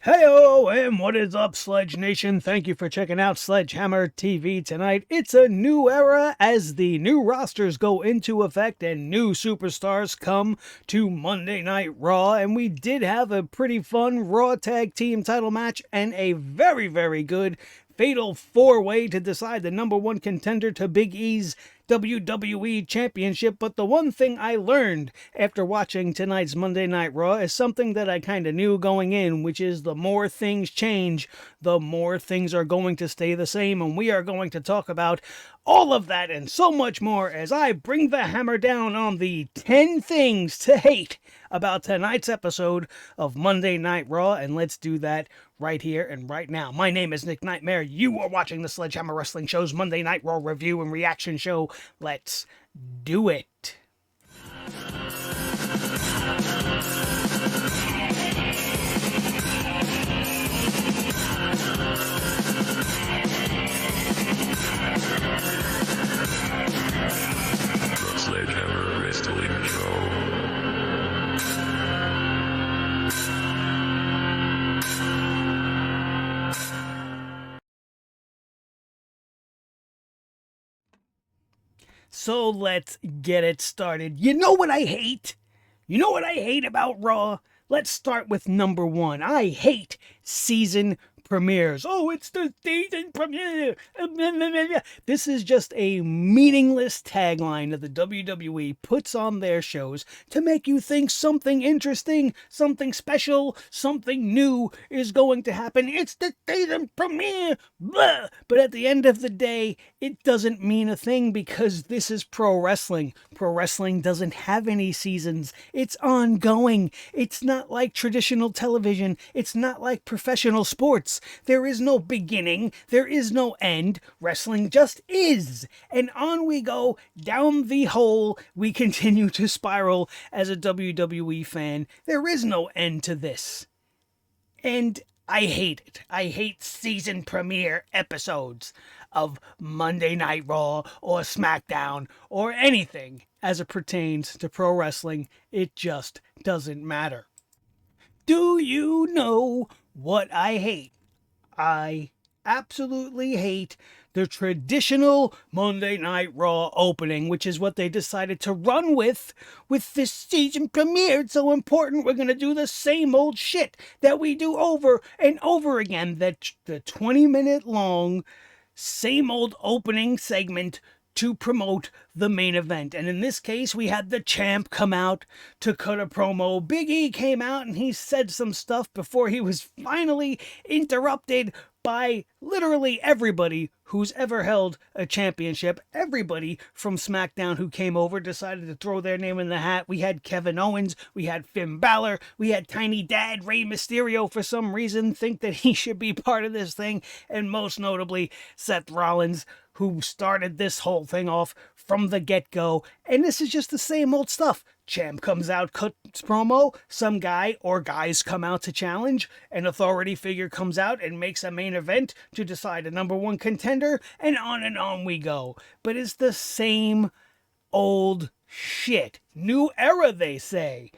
Heyo, and what is up, Sledge Nation? Thank you for checking out Sledgehammer TV tonight. It's a new era as the new rosters go into effect and new superstars come to Monday Night Raw. And we did have a pretty fun Raw Tag Team title match and a very, very good fatal four-way to decide the number one contender to Big E's WWE Championship. But the one thing I learned after watching tonight's Monday Night Raw is something that I kind of knew going in, which is the more things change, the more things are going to stay the same. And we are going to talk about all of that and so much more as I bring the hammer down on the 10 things to hate about tonight's episode of Monday Night Raw. And let's do that right here and right now. My name is Nick Nightmare. You are watching the Sledgehammer Wrestling Show's Monday Night Raw review and reaction show. Let's do it. The Sledgehammer Wrestling Show. So let's get it started. You know what I hate? You know what I hate about Raw? Let's start with number one. I hate season premieres. Oh, it's the season premiere. This is just a meaningless tagline that the WWE puts on their shows to make you think something interesting, something special, something new is going to happen. It's the season premiere. Blah. But at the end of the day, it doesn't mean a thing because this is pro wrestling. Pro wrestling doesn't have any seasons. It's ongoing. It's not like traditional television. It's not like professional sports. There is no beginning. There is no end. Wrestling just is. And on we go down the hole. We continue to spiral as a WWE fan. There is no end to this. And I hate it. I hate season premiere episodes of Monday Night Raw or SmackDown or anything as it pertains to pro wrestling. It just doesn't matter. Do you know what I hate? I absolutely hate the traditional Monday Night Raw opening, which is what they decided to run with this season premiere. It's so important, we're going to do the same old shit that we do over and over again. That the 20-minute long, same old opening segment to promote the main event. And in this case, we had the champ come out to cut a promo. Big E came out and he said some stuff before he was finally interrupted by literally everybody who's ever held a championship. Everybody from SmackDown who came over decided to throw their name in the hat. We had Kevin Owens, we had Finn Balor, we had Tiny Dad Rey Mysterio for some reason think that he should be part of this thing, and most notably Seth Rollins, who started this whole thing off from the get-go. And this is just the same old stuff. Champ comes out, cuts promo, some guy or guys come out to challenge, an authority figure comes out and makes a main event to decide a number one contender, and on we go. But it's the same old shit. New era, they say.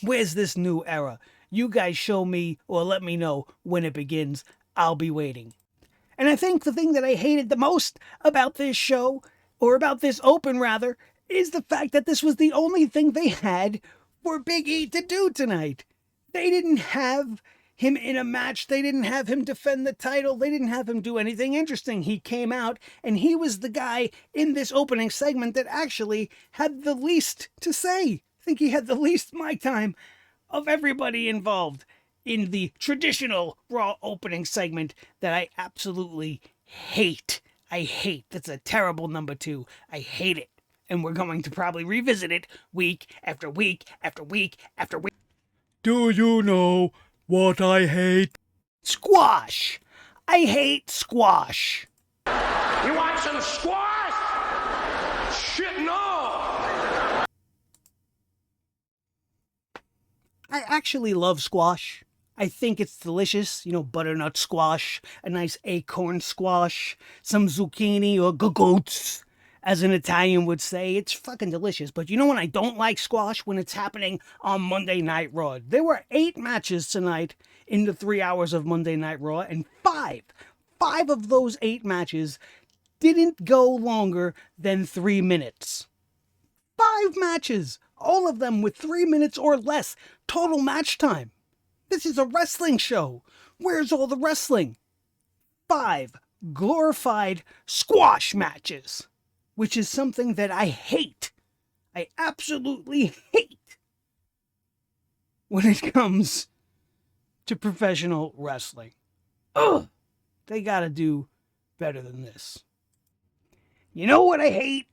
Where's this new era? You guys show me or let me know when it begins. I'll be waiting. And I think the thing that I hated the most about this show, or about this open rather, is the fact that this was the only thing they had for Big E to do tonight. They didn't have him in a match. They didn't have him defend the title. They didn't have him do anything interesting. He came out and he was the guy in this opening segment that actually had the least to say. I think he had the least mic time of everybody involved in the traditional Raw opening segment that I absolutely hate. I hate. That's a terrible number 2. I hate it. And we're going to probably revisit it week after week after week after week. Do you know what I hate? Squash. I hate squash. You want some squash? Shit, no! I actually love squash. I think it's delicious, butternut squash, a nice acorn squash, some zucchini or goats, as an Italian would say. It's fucking delicious. But you know when I don't like squash? When it's happening on Monday Night Raw. There were 8 matches tonight in the 3 hours of Monday Night Raw, and five of those 8 matches didn't go longer than 3 minutes. 5 matches, all of them with 3 minutes or less total match time. This is a wrestling show. Where's all the wrestling? 5 glorified squash matches, which is something that I hate. I absolutely hate when it comes to professional wrestling. Ugh, they gotta do better than this. You know what I hate?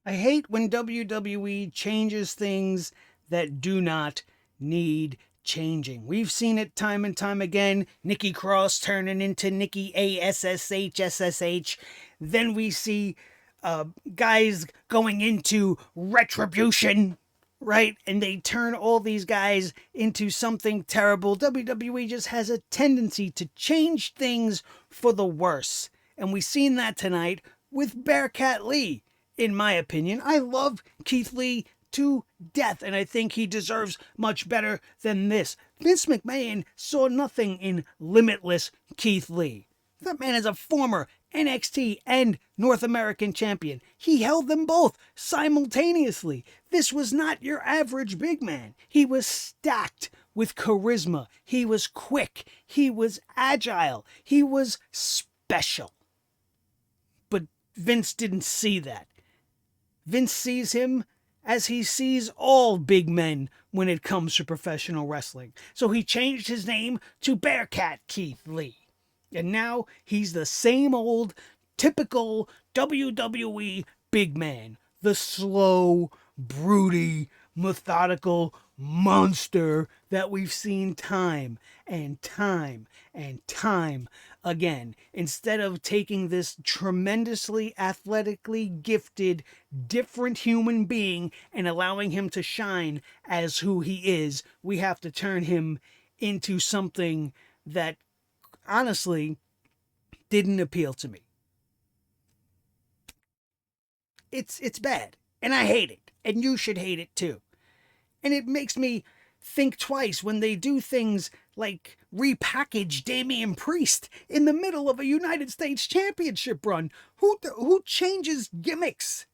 I hate when WWE changes things that do not need changing. We've seen it time and time again. Nikki Cross turning into Nikki ASSH. Then we see guys going into retribution, right? And they turn all these guys into something terrible. WWE just has a tendency to change things for the worse. And we've seen that tonight with Bearcat Lee. In my opinion, I love Keith Lee to death, and I think he deserves much better than this. Vince McMahon saw nothing in limitless Keith Lee. That man is a former NXT and North American champion. He held them both simultaneously. This was not your average big man. He was stacked with charisma. He was quick. He was agile. He was special. But Vince didn't see that. Vince sees him as he sees all big men when it comes to professional wrestling. So he changed his name to Bearcat Keith Lee. And now he's the same old, typical WWE big man. The slow, broody, methodical monster that we've seen time and time and time again. Instead of taking this tremendously athletically gifted, different human being and allowing him to shine as who he is, we have to turn him into something that honestly didn't appeal to me. It's bad, and I hate it, and you should hate it too. And it makes me think twice when they do things like repackage Damian Priest in the middle of a United States Championship run. Who changes gimmicks?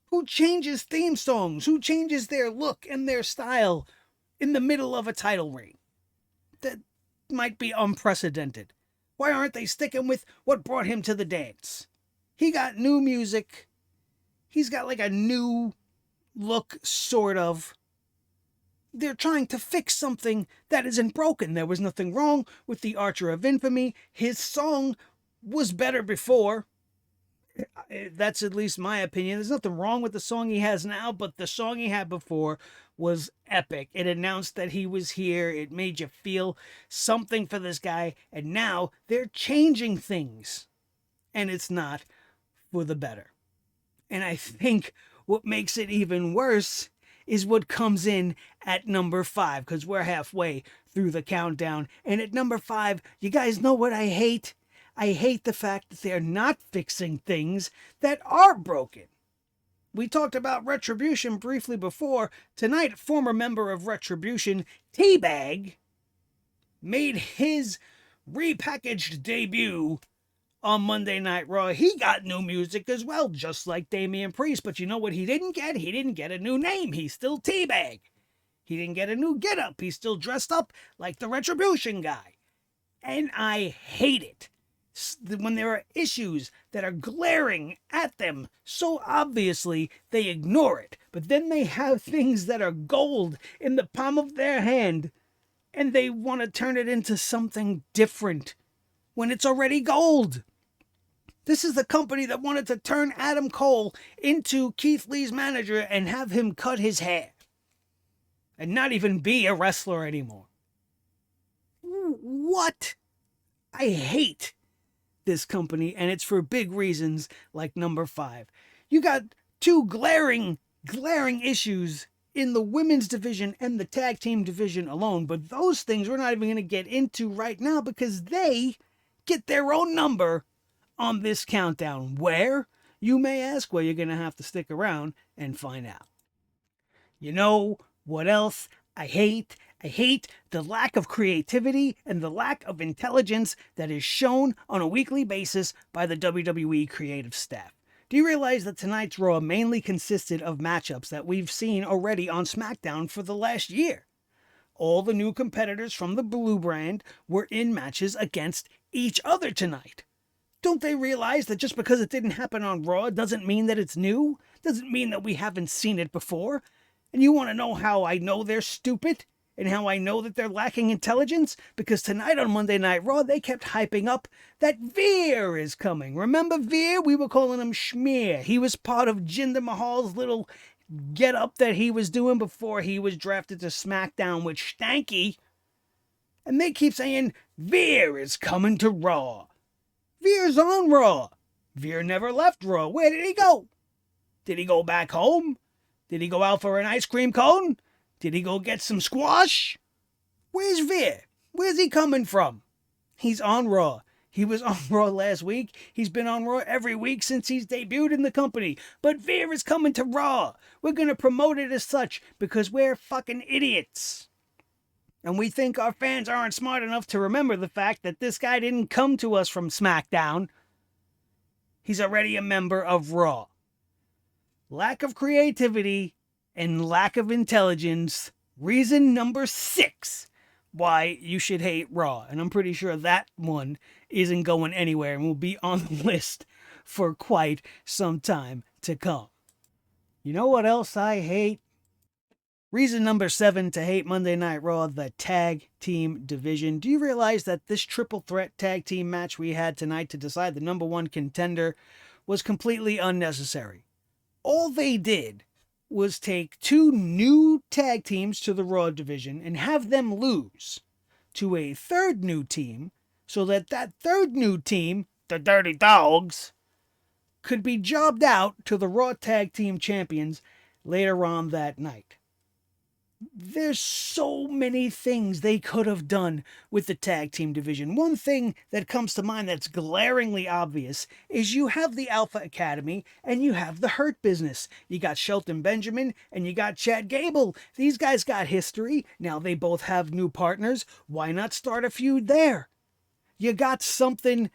Who changes theme songs? Who changes their look and their style in the middle of a title reign? That might be unprecedented. Why aren't they sticking with what brought him to the dance? He got new music. He's got like a new look, sort of. They're trying to fix something that isn't broken. There was nothing wrong with the Archer of Infamy. His song was better before. That's at least my opinion. There's nothing wrong with the song he has now, but the song he had before was epic. It announced that he was here. It made you feel something for this guy. And now they're changing things. And it's not for the better. And I think what makes it even worse is what comes in at number 5, because we're halfway through the countdown. And at number 5, you guys know what I hate? I hate the fact that they're not fixing things that are broken. We talked about Retribution briefly before. Tonight, former member of Retribution, T-Bag, made his repackaged debut on Monday Night Raw. He got new music as well, just like Damian Priest. But you know what he didn't get? He didn't get a new name. He's still T-Bag. He didn't get a new getup. He's still dressed up like the Retribution guy. And I hate it when there are issues that are glaring at them so obviously they ignore it. But then they have things that are gold in the palm of their hand and they want to turn it into something different when it's already gold. This is the company that wanted to turn Adam Cole into Keith Lee's manager and have him cut his hair and not even be a wrestler anymore. What? I hate this company, and it's for big reasons like number 5. You got 2 glaring issues in the women's division and the tag team division alone, but those things we're not even going to get into right now because they get their own number on this countdown. Where? You may ask, well, you're going to have to stick around and find out. You know what else I hate? I hate the lack of creativity and the lack of intelligence that is shown on a weekly basis by the WWE creative staff. Do you realize that tonight's Raw mainly consisted of matchups that we've seen already on SmackDown for the last year? All the new competitors from the Blue brand were in matches against each other tonight. Don't they realize that just because it didn't happen on Raw doesn't mean that it's new? Doesn't mean that we haven't seen it before? And you want to know how I know they're stupid? And how I know that they're lacking intelligence? Because tonight on Monday Night Raw, they kept hyping up that Veer is coming. Remember Veer? We were calling him Schmear. He was part of Jinder Mahal's little get-up that he was doing before he was drafted to SmackDown with Stanky. And they keep saying, Veer is coming to Raw. Veer's on Raw. Veer never left Raw. Where did he go? Did he go back home? Did he go out for an ice cream cone? Did he go get some squash? Where's Veer? Where's he coming from? He's on Raw. He was on Raw last week. He's been on Raw every week since he's debuted in the company. But Veer is coming to Raw. We're going to promote it as such because we're fucking idiots. And we think our fans aren't smart enough to remember the fact that this guy didn't come to us from SmackDown. He's already a member of Raw. Lack of creativity and lack of intelligence. Reason number 6 why you should hate Raw. And I'm pretty sure that one isn't going anywhere and will be on the list for quite some time to come. You know what else I hate? Reason number 7 to hate Monday Night Raw, the tag team division. Do you realize that this triple threat tag team match we had tonight to decide the number 1 contender was completely unnecessary? All they did was take 2 new tag teams to the Raw division and have them lose to a third new team so that third new team, the Dirty Dogs, could be jobbed out to the Raw Tag Team Champions later on that night. There's so many things they could have done with the tag team division. One thing that comes to mind that's glaringly obvious is you have the Alpha Academy and you have the Hurt Business. You got Shelton Benjamin and you got Chad Gable. These guys got history. Now they both have new partners. Why not start a feud there? You got something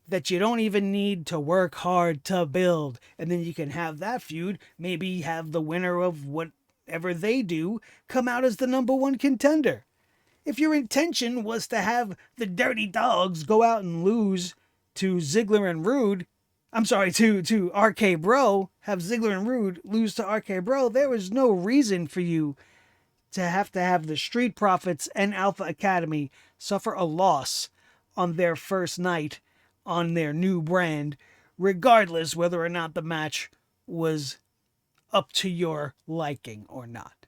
that you don't even need to work hard to build. And then you can have that feud, maybe have the winner of whatever they do come out as the number 1 contender. If your intention was to have the Dirty Dogs go out and lose to Ziggler and Rude, to RK Bro, have Ziggler and Rude lose to RK Bro, there was no reason for you to have the Street Profits and Alpha Academy suffer a loss on their first night on their new brand, regardless whether or not the match was up to your liking or not.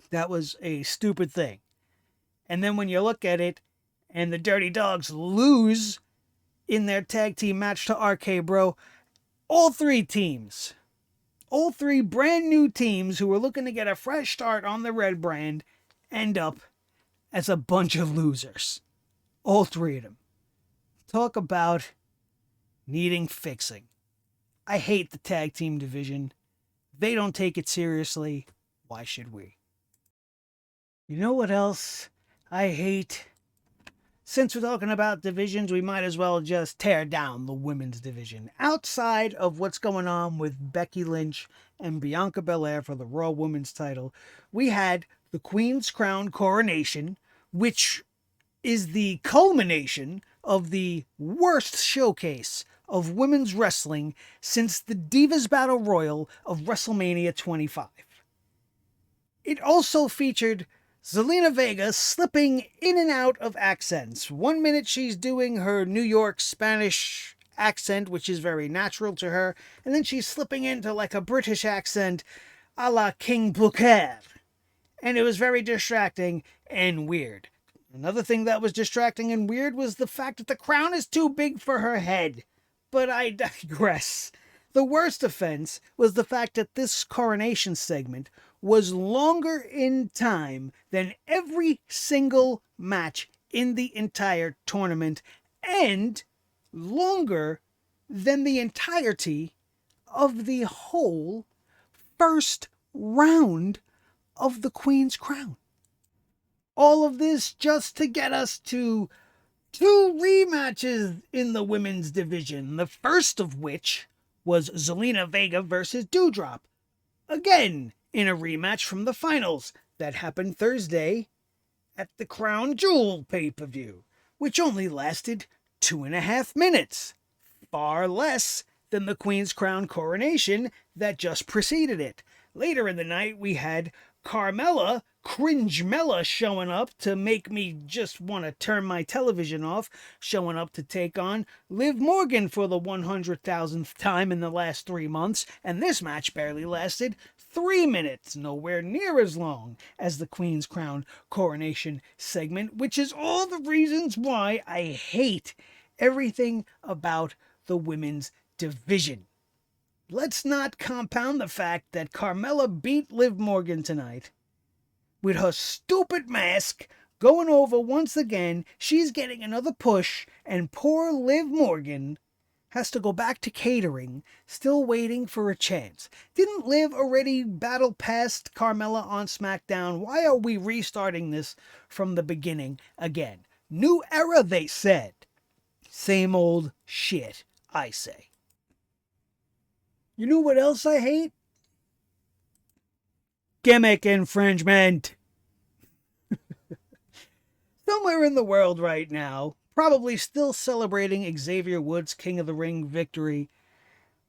That was a stupid thing. And then when you look at it and the Dirty Dogs lose in their tag team match to RK Bro, all 3 teams, all 3 brand new teams who were looking to get a fresh start on the red brand end up as a bunch of losers. All 3 of them. Talk about needing fixing. I hate the tag team division. They don't take it seriously. Why should we? You know what else I hate? Since we're talking about divisions, we might as well just tear down the women's division. Outside of what's going on with Becky Lynch and Bianca Belair for the Raw Women's title, we had the Queen's Crown Coronation, which is the culmination of the worst showcase of women's wrestling since the Divas Battle Royal of WrestleMania 25. It also featured Zelina Vega slipping in and out of accents. 1 minute she's doing her New York Spanish accent, which is very natural to her, and then she's slipping into like a British accent a la King Booker. And it was very distracting and weird. Another thing that was distracting and weird was the fact that the crown is too big for her head. But I digress. The worst offense was the fact that this coronation segment was longer in time than every single match in the entire tournament and longer than the entirety of the whole first round of the Queen's Crown. All of this just to get us to 2 rematches in the women's division, the first of which was Zelina Vega versus Doudrop, again in a rematch from the finals that happened Thursday at the Crown Jewel pay-per-view, which only lasted 2.5 minutes, far less than the Queen's Crown coronation that just preceded it. Later in the night, we had Carmella, Cringe-Mella, showing up to make me just want to turn my television off, showing up to take on Liv Morgan for the 100,000th time in the last 3 months, and this match barely lasted 3 minutes, nowhere near as long as the Queen's Crown coronation segment, which is all the reasons why I hate everything about the women's division. Let's not compound the fact that Carmella beat Liv Morgan tonight with her stupid mask going over once again. She's getting another push, and poor Liv Morgan has to go back to catering, still waiting for a chance. Didn't Liv already battle past Carmella on SmackDown? Why are we restarting this from the beginning again? New era, they said. Same old shit, I say. You know what else I hate? Gimmick infringement. Somewhere in the world right now, probably still celebrating Xavier Woods' King of the Ring victory,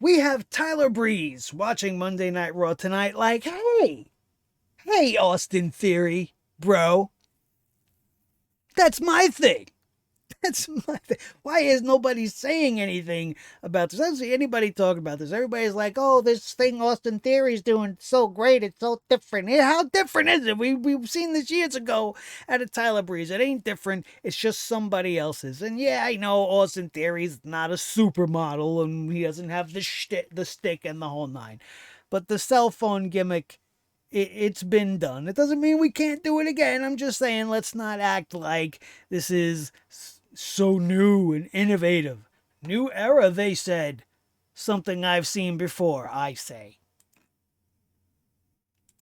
we have Tyler Breeze watching Monday Night Raw tonight like, hey, Austin Theory, bro. That's my thing. That's my thing. Why is nobody saying anything about this? I don't see anybody talking about this. Everybody's like, oh, this thing Austin Theory's doing so great. It's so different. Yeah, how different is it? We've seen this years ago at a Tyler Breeze. It ain't different. It's just somebody else's. And yeah, I know Austin Theory's not a supermodel and he doesn't have the stick and the whole nine. But the cell phone gimmick, it's been done. It doesn't mean we can't do it again. I'm just saying, let's not act like this is so new and innovative. New era, they said. Something I've seen before, I say.